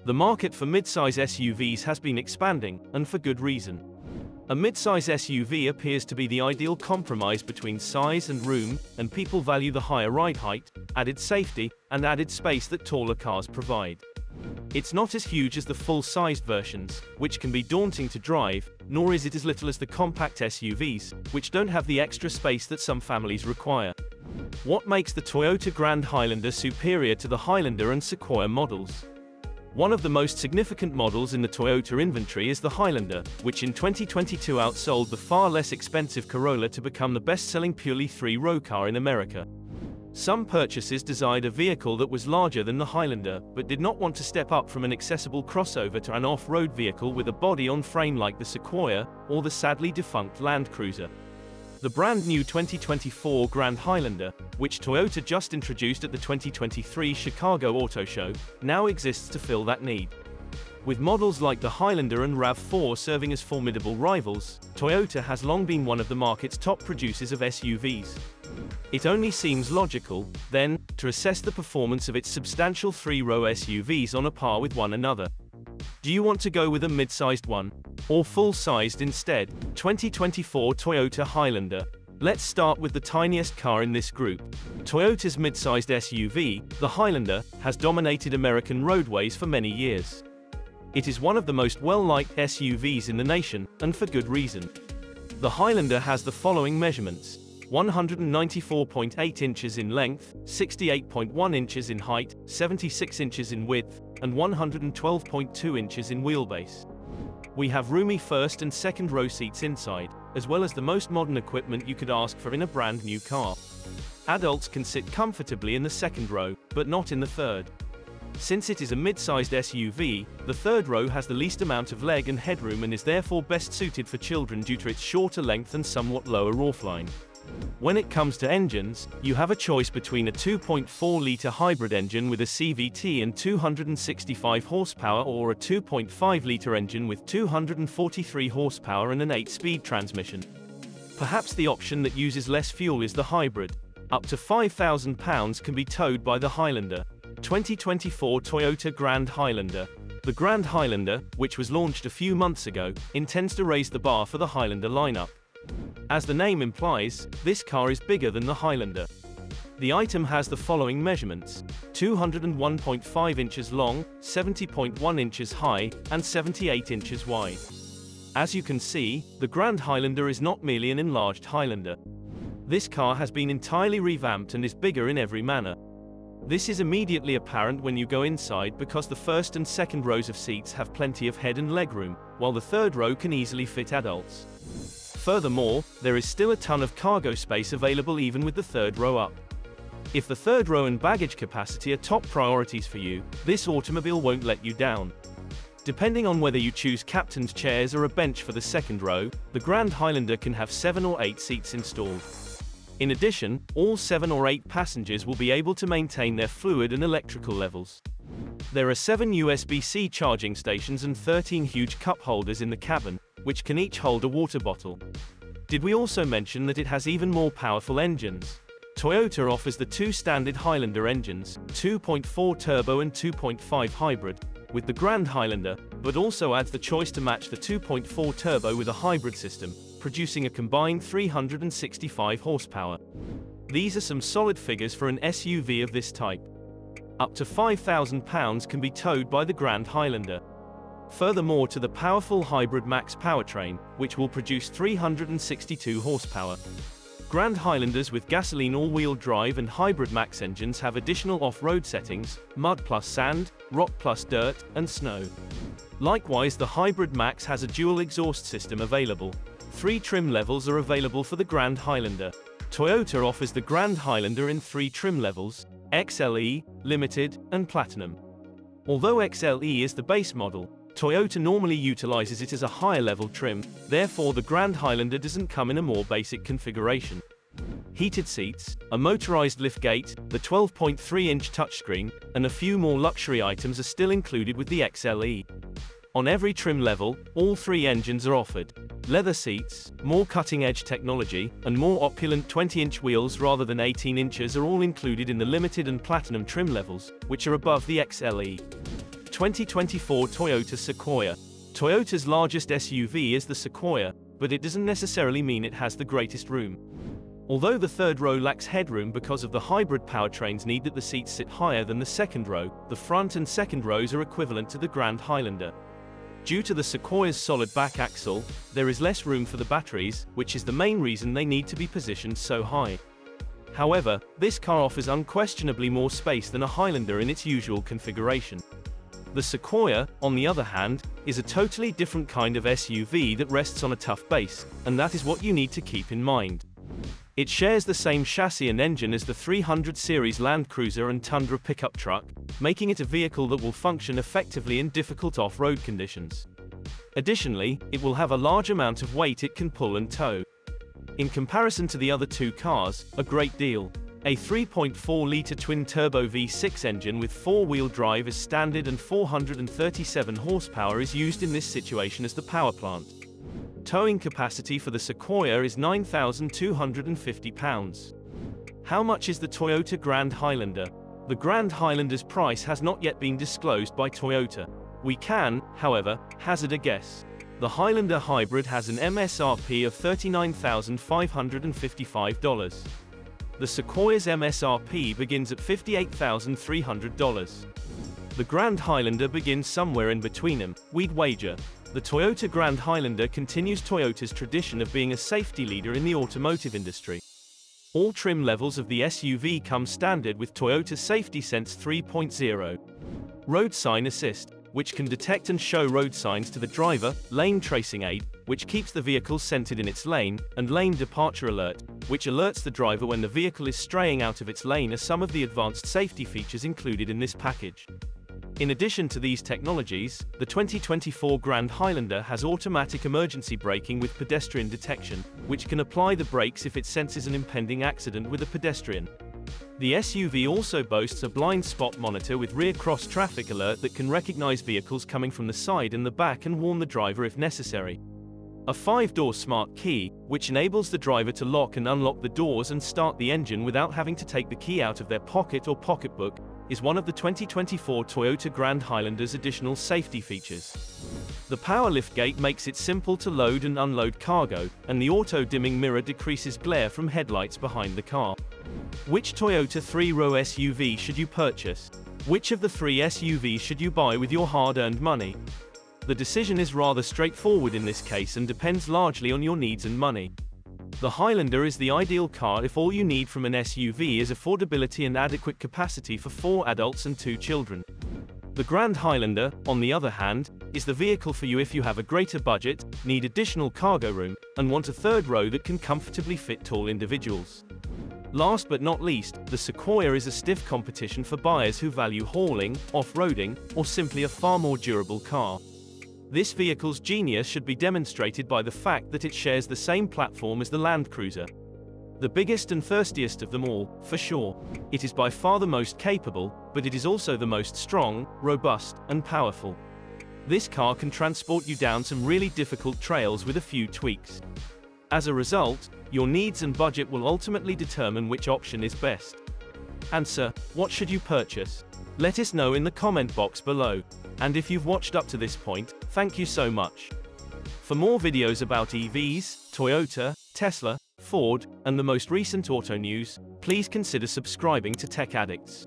The market for midsize SUVs has been expanding, and for good reason. A midsize SUV appears to be the ideal compromise between size and room, and people value the higher ride height, added safety, and added space that taller cars provide. It's not as huge as the full-sized versions, which can be daunting to drive, nor is it as little as the compact SUVs, which don't have the extra space that some families require. What makes the Toyota Grand Highlander superior to the Highlander and Sequoia models? One of the most significant models in the Toyota inventory is the Highlander, which in 2022 outsold the far less expensive Corolla to become the best-selling purely three-row car in America. Some purchasers desired a vehicle that was larger than the Highlander, but did not want to step up from an accessible crossover to an off-road vehicle with a body-on-frame like the Sequoia, or the sadly defunct Land Cruiser. The brand-new 2024 Grand Highlander, which Toyota just introduced at the 2023 Chicago Auto Show, now exists to fill that need. With models like the Highlander and RAV4 serving as formidable rivals, Toyota has long been one of the market's top producers of SUVs. It only seems logical, then, to assess the performance of its substantial three-row SUVs on a par with one another. Do you want to go with a mid-sized one? Or full-sized instead? 2024 Toyota Highlander. Let's start with the tiniest car in this group. Toyota's mid-sized SUV, the Highlander, has dominated American roadways for many years. It is one of the most well-liked SUVs in the nation, and for good reason. The Highlander has the following measurements: 194.8 inches in length, 68.1 inches in height, 76 inches in width, and 112.2 inches in wheelbase. We have roomy first and second row seats inside, as well as the most modern equipment you could ask for in a brand new car. Adults can sit comfortably in the second row, but not in the third. Since it is a mid-sized SUV, the third row has the least amount of leg and headroom and is therefore best suited for children due to its shorter length and somewhat lower roofline. When it comes to engines, you have a choice between a 2.4-litre hybrid engine with a CVT and 265 horsepower or a 2.5-litre engine with 243 horsepower and an 8-speed transmission. Perhaps the option that uses less fuel is the hybrid. Up to £5,000 can be towed by the Highlander. 2024 Toyota Grand Highlander. The Grand Highlander, which was launched a few months ago, intends to raise the bar for the Highlander lineup. As the name implies, this car is bigger than the Highlander. The item has the following measurements: 201.5 inches long, 70.1 inches high, and 78 inches wide. As you can see, the Grand Highlander is not merely an enlarged Highlander. This car has been entirely revamped and is bigger in every manner. This is immediately apparent when you go inside because the first and second rows of seats have plenty of head and legroom, while the third row can easily fit adults. Furthermore, there is still a ton of cargo space available even with the third row up. If the third row and baggage capacity are top priorities for you, this automobile won't let you down. Depending on whether you choose captain's chairs or a bench for the second row, the Grand Highlander can have 7 or 8 seats installed. In addition, all 7 or 8 passengers will be able to maintain their fluid and electrical levels. There are 7 USB-C charging stations and 13 huge cup holders in the cabin, which can each hold a water bottle. Did we also mention that it has even more powerful engines? Toyota offers the two standard Highlander engines, 2.4 turbo and 2.5 hybrid, with the Grand Highlander, but also adds the choice to match the 2.4 turbo with a hybrid system, producing a combined 365 horsepower. These are some solid figures for an SUV of this type. Up to £5,000 can be towed by the Grand Highlander. Furthermore to the powerful Hybrid Max powertrain, which will produce 362 horsepower. Grand Highlanders with gasoline all-wheel drive and Hybrid Max engines have additional off-road settings: mud plus sand, rock plus dirt, and snow. Likewise, the Hybrid Max has a dual exhaust system available. 3 trim levels are available for the Grand Highlander. Toyota offers the Grand Highlander in 3 trim levels: XLE, Limited, and Platinum. Although XLE is the base model, Toyota normally utilizes it as a higher-level trim, therefore the Grand Highlander doesn't come in a more basic configuration. Heated seats, a motorized liftgate, the 12.3-inch touchscreen, and a few more luxury items are still included with the XLE. On every trim level, all 3 engines are offered. Leather seats, more cutting-edge technology, and more opulent 20-inch wheels rather than 18 inches are all included in the Limited and Platinum trim levels, which are above the XLE. 2024 Toyota Sequoia. Toyota's largest SUV is the Sequoia, but it doesn't necessarily mean it has the greatest room. Although the third row lacks headroom because of the hybrid powertrain's need that the seats sit higher than the second row, the front and second rows are equivalent to the Grand Highlander. Due to the Sequoia's solid back axle, there is less room for the batteries, which is the main reason they need to be positioned so high. However, this car offers unquestionably more space than a Highlander in its usual configuration. The Sequoia, on the other hand, is a totally different kind of SUV that rests on a tough base, and that is what you need to keep in mind. It shares the same chassis and engine as the 300 series Land Cruiser and Tundra pickup truck, making it a vehicle that will function effectively in difficult off-road conditions. Additionally, it will have a large amount of weight it can pull and tow. In comparison to the other two cars, a great deal. A 3.4-litre twin-turbo V6 engine with four-wheel drive is standard and 437 horsepower is used in this situation as the power plant. Towing capacity for the Sequoia is 9,250 pounds. How much is the Toyota Grand Highlander? The Grand Highlander's price has not yet been disclosed by Toyota. We can, however, hazard a guess. The Highlander Hybrid has an MSRP of $39,555. The Sequoia's MSRP begins at $58,300. The Grand Highlander begins somewhere in between them, we'd wager. The Toyota Grand Highlander continues Toyota's tradition of being a safety leader in the automotive industry. All trim levels of the SUV come standard with Toyota Safety Sense 3.0. Road Sign Assist, which can detect and show road signs to the driver, lane tracing aid, which keeps the vehicle centered in its lane, and lane departure alert, which alerts the driver when the vehicle is straying out of its lane, are some of the advanced safety features included in this package. In addition to these technologies, the 2024 Grand Highlander has automatic emergency braking with pedestrian detection, which can apply the brakes if it senses an impending accident with a pedestrian. The SUV also boasts a blind spot monitor with rear cross traffic alert that can recognize vehicles coming from the side and the back and warn the driver if necessary. A 5-door smart key, which enables the driver to lock and unlock the doors and start the engine without having to take the key out of their pocket or pocketbook, is one of the 2024 Toyota Grand Highlander's additional safety features. The power liftgate makes it simple to load and unload cargo, and the auto-dimming mirror decreases glare from headlights behind the car. Which Toyota 3-row SUV should you purchase? Which of the three SUVs should you buy with your hard-earned money? The decision is rather straightforward in this case and depends largely on your needs and money. The Highlander is the ideal car if all you need from an SUV is affordability and adequate capacity for 4 adults and 2 children. The Grand Highlander, on the other hand, is the vehicle for you if you have a greater budget, need additional cargo room, and want a third row that can comfortably fit tall individuals. Last but not least, the Sequoia is a stiff competition for buyers who value hauling, off-roading, or simply a far more durable car. This vehicle's genius should be demonstrated by the fact that it shares the same platform as the Land Cruiser. The biggest and thirstiest of them all, for sure. It is by far the most capable, but it is also the most strong, robust, and powerful. This car can transport you down some really difficult trails with a few tweaks. As a result, your needs and budget will ultimately determine which option is best. Answer: what should you purchase? Let us know in the comment box below. And if you've watched up to this point, thank you so much. For more videos about EVs, Toyota, Tesla, Ford, and the most recent auto news, please consider subscribing to Tech Addicts.